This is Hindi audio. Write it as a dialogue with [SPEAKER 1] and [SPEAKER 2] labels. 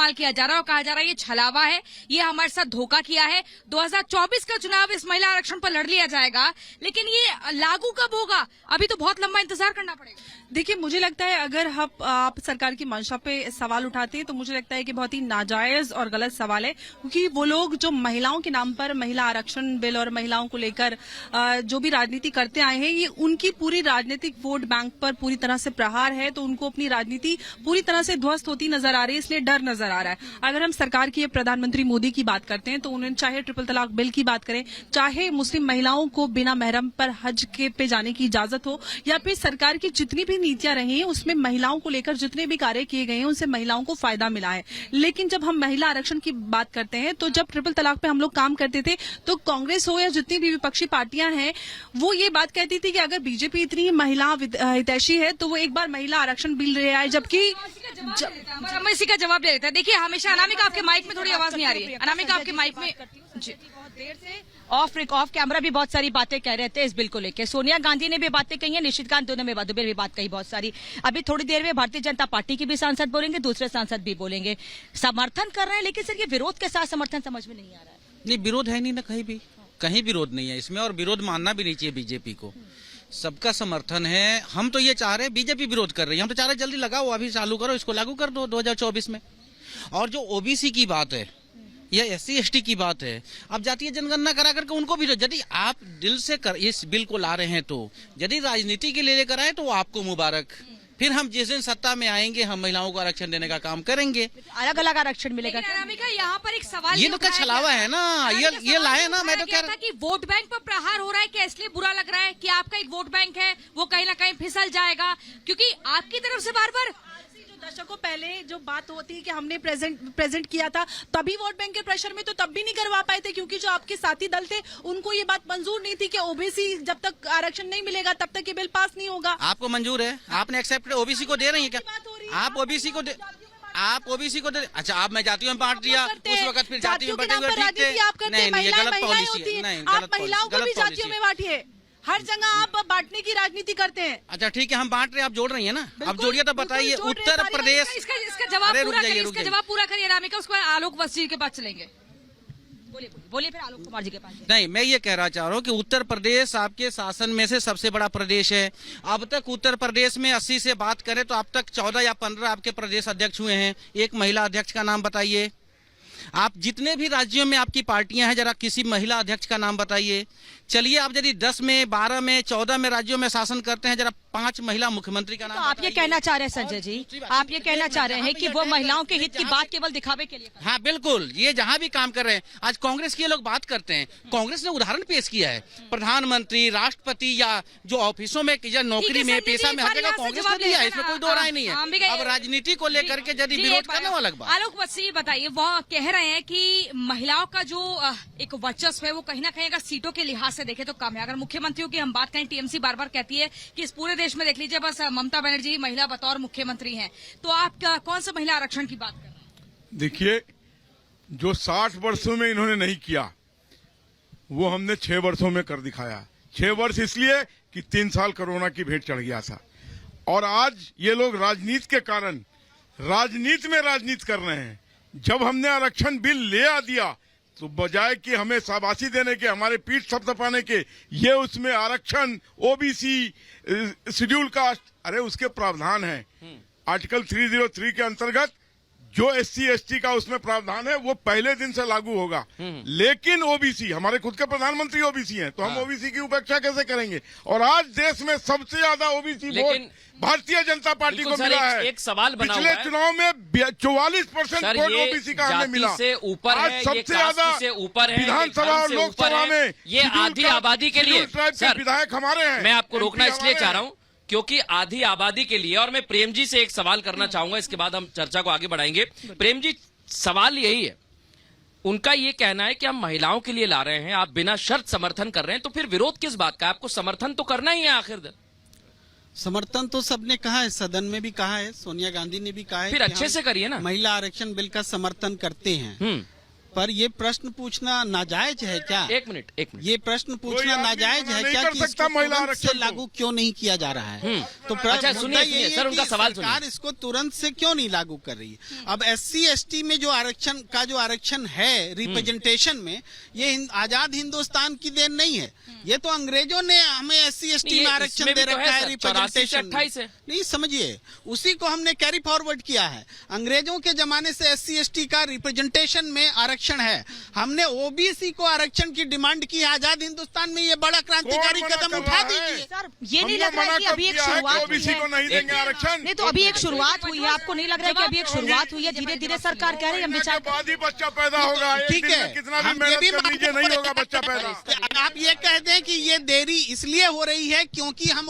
[SPEAKER 1] इस्तेमाल किया जा रहा है और कहा जा रहा है ये छलावा है, ये हमारे साथ धोखा किया है। 2024 का चुनाव इस महिला आरक्षण पर लड़ लिया जाएगा, लेकिन ये लागू कब होगा, अभी तो बहुत लंबा इंतजार करना पड़ेगा।
[SPEAKER 2] देखिए, मुझे लगता है अगर आप सरकार की मंशा पे सवाल उठाते हैं तो मुझे लगता है कि बहुत ही नाजायज और गलत सवाल है, क्योंकि वो लोग जो महिलाओं के नाम पर महिला आरक्षण बिल और महिलाओं को लेकर जो भी राजनीति करते आए हैं, ये उनकी पूरी राजनीतिक वोट बैंक पर पूरी तरह से प्रहार है। तो उनको अपनी राजनीति पूरी तरह से ध्वस्त होती नजर आ रही है, इसलिए डर नजर आ रहा है। अगर हम सरकार की प्रधानमंत्री मोदी की बात करते हैं तो उन्होंने चाहे ट्रिपल तलाक बिल की बात करें, चाहे मुस्लिम महिलाओं को बिना महरम पर हज के पे जाने की इजाजत हो, या फिर सरकार की जितनी भी नीतियां रही हैं उसमें महिलाओं को लेकर जितने भी कार्य किए गए हैं उनसे महिलाओं को फायदा मिला है। लेकिन जब हम महिला आरक्षण की बात करते हैं तो जब ट्रिपल तलाक पे हम लोग काम करते थे तो कांग्रेस हो या जितनी भी विपक्षी पार्टियां हैं वो ये बात कहती थी कि अगर बीजेपी इतनी महिला हितैषी है तो वो एक बार महिला आरक्षण बिल ले आए, जबकि
[SPEAKER 1] हम इसी का जवाब दे देते हैं। देखिए, हमेशा अनामिका आपके माइक में थोड़ी आवाज नहीं आ रही है। अनामिका आपके माइक में
[SPEAKER 3] देर से ऑफ कैमरा भी बहुत सारी बातें कह रहे थे इस बिल को लेकर। सोनिया गांधी ने भी बातें कही है, निशिकांत दोनों में भी बात कही बहुत सारी। अभी थोड़ी देर में भारतीय जनता पार्टी के भी सांसद बोलेंगे, दूसरे सांसद भी बोलेंगे, समर्थन कर रहे हैं। लेकिन सर, ये विरोध के साथ समर्थन समझ में नहीं आ रहा है।
[SPEAKER 4] नहीं, विरोध है नहीं ना, कहीं विरोध नहीं है इसमें, और विरोध मानना भी नहीं चाहिए बीजेपी को। सबका समर्थन है। हम तो ये चाह रहे हैं, बीजेपी विरोध कर रही है, हम तो चाह रहे हैं जल्दी लगाओ, अभी चालू करो, इसको लागू कर दो 2024 में। और जो ओबीसी की बात है या SC ST की बात है, अब जातीय जनगणना करा करके उनको भी, यदि आप दिल से इस बिल को ला रहे हैं तो यदि राजनीति के लिए लेकर आए तो आपको मुबारक। फिर हम जिस दिन सत्ता में आएंगे हम महिलाओं को आरक्षण देने का काम करेंगे,
[SPEAKER 3] अलग अलग आरक्षण मिलेगा।
[SPEAKER 1] यहाँ पर एक सवाल
[SPEAKER 4] ये तो क्या छलावा है ना, ये लाए ना। मैं तो कह रहा
[SPEAKER 1] कि वोट बैंक पर प्रहार हो रहा है, क्या इसलिए बुरा लग रहा है कि आपका एक वोट बैंक है वो कहीं ना कहीं फिसल जाएगा, क्योंकि आपकी तरफ से बार बार
[SPEAKER 2] दशकों पहले जो बात होती है कि हमने प्रेजेंट किया था, तभी वोट बैंक के प्रेशर में तो तब भी नहीं करवा पाए थे, क्योंकि जो आपके साथी दल थे उनको ये बात मंजूर नहीं थी कि ओबीसी जब तक आरक्षण नहीं मिलेगा तब तक ये बिल पास नहीं होगा।
[SPEAKER 4] आपको मंजूर है, आपने एक्सेप्ट, ओबीसी को दे रही है क्या? आप ओबीसी को दे, अच्छा, आप मैं जातियों में बांट दिया, उस वक्त फिर जातियों में बटे हुए, ठीक है? नहीं, ये गलत पॉलिसी है। नहीं,
[SPEAKER 2] आप महिलाओं को भी जातियों में बांटिए, हर जगह आप बांटने की राजनीति करते हैं।
[SPEAKER 4] अच्छा ठीक है, हम बांट रहे हैं, आप जोड़ रही है ना, अब जोड़िए। तो बताइए, उत्तर प्रदेश,
[SPEAKER 1] इसका जवाब पूरा करिए रामिका, उसके बाद आलोक वसी के पास चलेंगे।
[SPEAKER 3] बोलिए फिर आलोक कुमार जी के पास।
[SPEAKER 4] नहीं, मैं ये कह रहा चाह रहा हूँ कि उत्तर प्रदेश आपके शासन में से सबसे बड़ा प्रदेश है। अब तक उत्तर प्रदेश में 80 से बात करें तो अब तक 14 या 15 आपके प्रदेश अध्यक्ष हुए हैं। एक महिला अध्यक्ष का नाम बताइए। आप जितने भी राज्यों में आपकी पार्टियां हैं, जरा किसी महिला अध्यक्ष का नाम बताइए। चलिए, आप यदि 10 में, 12 में, 14 में राज्यों में शासन करते हैं, जरा 5 महिला मुख्यमंत्री का नाम।
[SPEAKER 3] तो आप ये कहना चाह रहे हैं संजय जी, आप ये कहना चाह रहे हैं कि वो महिलाओं के हित की बात केवल दिखावे के लिए?
[SPEAKER 4] हाँ बिल्कुल, ये जहाँ भी काम कर रहे हैं। आज कांग्रेस के लोग बात करते हैं, कांग्रेस ने उदाहरण पेश किया है, प्रधानमंत्री, राष्ट्रपति या जो ऑफिसों में या नौकरी में, पेशा में, हर जगह कांग्रेस ने दिया है, इसमें कोई दो राय नहीं है। अब राजनीति को लेकर के यदि विरोध करना वो अलग बात।
[SPEAKER 1] आलोक वसी बताइए, वो कह रहे हैं कि महिलाओं का जो एक वर्चस्व है वो कहीं ना कहीं अगर सीटों के लिहाज से देखें तो कम है। अगर मुख्यमंत्रियों की हम बात करें, टीएमसी बार बार कहती है कि इस पूरे देश में देख लीजिए बस ममता बनर्जी महिला बतौर मुख्यमंत्री हैं, तो आप कौन सा महिला आरक्षण की बात कर रहे हैं?
[SPEAKER 5] देखिए, जो 60 वर्षों में इन्होंने नहीं किया वो हमने 6 वर्षों में कर दिखाया। 6 वर्ष इसलिए कि 3 साल कोरोना की भेंट चढ़ गया था, और आज ये लोग राजनीति के कारण राजनीति में राजनीति कर रहे हैं। जब हमने आरक्षण बिल ले आ दिया तो बजाय कि हमें शाबाशी देने के, हमारे पीठ थपथपाने के, ये उसमें आरक्षण, ओबीसी, शेड्यूल कास्ट, अरे उसके प्रावधान है। आर्टिकल 303 के अंतर्गत जो SC ST का उसमें प्रावधान है वो पहले दिन से लागू होगा। लेकिन ओबीसी, हमारे खुद के प्रधानमंत्री ओबीसी हैं, तो हम ओबीसी की उपेक्षा कैसे करेंगे? और आज देश में सबसे ज्यादा OBC vote Bharatiya Janata party को मिला है।
[SPEAKER 6] एक सवाल बना
[SPEAKER 5] पिछले चुनाव में 44% वोट ओबीसी का हमें मिला।
[SPEAKER 6] से ऊपर है,
[SPEAKER 5] आज सबसे ज्यादा विधानसभा और लोकसभा में
[SPEAKER 6] ये आधी आबादी के लिए
[SPEAKER 5] विधायक हमारे हैं।
[SPEAKER 6] मैं आपको रोकना इसलिए चाह रहा हूँ क्योंकि आधी आबादी के लिए, और मैं प्रेम जी से एक सवाल करना चाहूंगा, इसके बाद हम चर्चा को आगे बढ़ाएंगे। प्रेम जी, सवाल यही है, उनका ये कहना है कि हम महिलाओं के लिए ला रहे हैं, आप बिना शर्त समर्थन कर रहे हैं, तो फिर विरोध किस बात का? आपको समर्थन तो करना ही है आखिर।
[SPEAKER 7] समर्थन तो सबने कहा है, सदन में भी कहा है, सोनिया गांधी ने भी कहा है।
[SPEAKER 6] फिर अच्छे से करिए ना।
[SPEAKER 7] महिला आरक्षण बिल का समर्थन करते हैं। पर ये प्रश्न पूछना नाजायज है क्या?
[SPEAKER 6] एक मिनट
[SPEAKER 7] ये प्रश्न पूछना
[SPEAKER 5] आदमी
[SPEAKER 7] नाजायज
[SPEAKER 5] मना
[SPEAKER 7] है
[SPEAKER 5] नहीं
[SPEAKER 7] क्या
[SPEAKER 5] कर
[SPEAKER 7] कि
[SPEAKER 5] सकता
[SPEAKER 7] इसको
[SPEAKER 5] महिला
[SPEAKER 7] तुरंत
[SPEAKER 5] आरक्षण
[SPEAKER 7] से
[SPEAKER 5] को।
[SPEAKER 7] लागू क्यों नहीं किया जा रहा है? तो
[SPEAKER 6] अच्छा,
[SPEAKER 7] मुद्दा
[SPEAKER 6] सुनिए,
[SPEAKER 7] यही है
[SPEAKER 6] सर,
[SPEAKER 7] कि
[SPEAKER 6] उनका सवाल सुनिए।
[SPEAKER 7] सरकार इसको तुरंत से क्यों नहीं लागू कर रही है? अब SC/ST में जो आरक्षण है रिप्रेजेंटेशन में, ये आजाद हिंदुस्तान की देन नहीं है। ये तो अंग्रेजों ने हमें SC/ST
[SPEAKER 6] नहीं,
[SPEAKER 7] में
[SPEAKER 6] ये
[SPEAKER 7] आरक्षण
[SPEAKER 6] इसमें
[SPEAKER 7] दे
[SPEAKER 6] भी तो
[SPEAKER 7] रखा
[SPEAKER 6] है,
[SPEAKER 7] है
[SPEAKER 6] सर, 84 से
[SPEAKER 7] रिप्रेजेंटेशन
[SPEAKER 6] 28 है।
[SPEAKER 7] नहीं, समझिए, उसी को हमने कैरी फॉरवर्ड किया है। अंग्रेजों के जमाने से SC/ST का रिप्रेजेंटेशन में आरक्षण है। हमने OBC को आरक्षण की डिमांड की है। आजाद हिंदुस्तान में ये बड़ा क्रांतिकारी
[SPEAKER 5] कौन मना
[SPEAKER 7] कदम
[SPEAKER 5] कर
[SPEAKER 7] उठा
[SPEAKER 5] रहा है?
[SPEAKER 7] दीजिए।
[SPEAKER 3] सर ये नहीं
[SPEAKER 5] हमने
[SPEAKER 3] लग रहा है
[SPEAKER 5] मना
[SPEAKER 3] कि
[SPEAKER 5] कब
[SPEAKER 3] अभी एक
[SPEAKER 5] किया है कि
[SPEAKER 3] शुरुआत हुई
[SPEAKER 5] OBC को
[SPEAKER 3] है?
[SPEAKER 5] नहीं देंगे आरक्षण?
[SPEAKER 3] नहीं तो अभी एक शुरुआत हुई है, आपको नहीं लग रहा है कि अभी एक शुरुआत हुई है? धीरे धीरे सरकार कह रही है हम
[SPEAKER 5] महीने
[SPEAKER 3] विचार
[SPEAKER 5] के बाद ही बच्चा पैदा होगा। एक
[SPEAKER 7] ठीक
[SPEAKER 5] दिन
[SPEAKER 7] है,
[SPEAKER 5] में कितना भी
[SPEAKER 7] हम ये भी
[SPEAKER 5] मेहनत कर लीजिए, नहीं होगा बच्चा पैदा।
[SPEAKER 7] आप ये कह दें कि ये देरी इसलिए हो रही है क्योंकि हम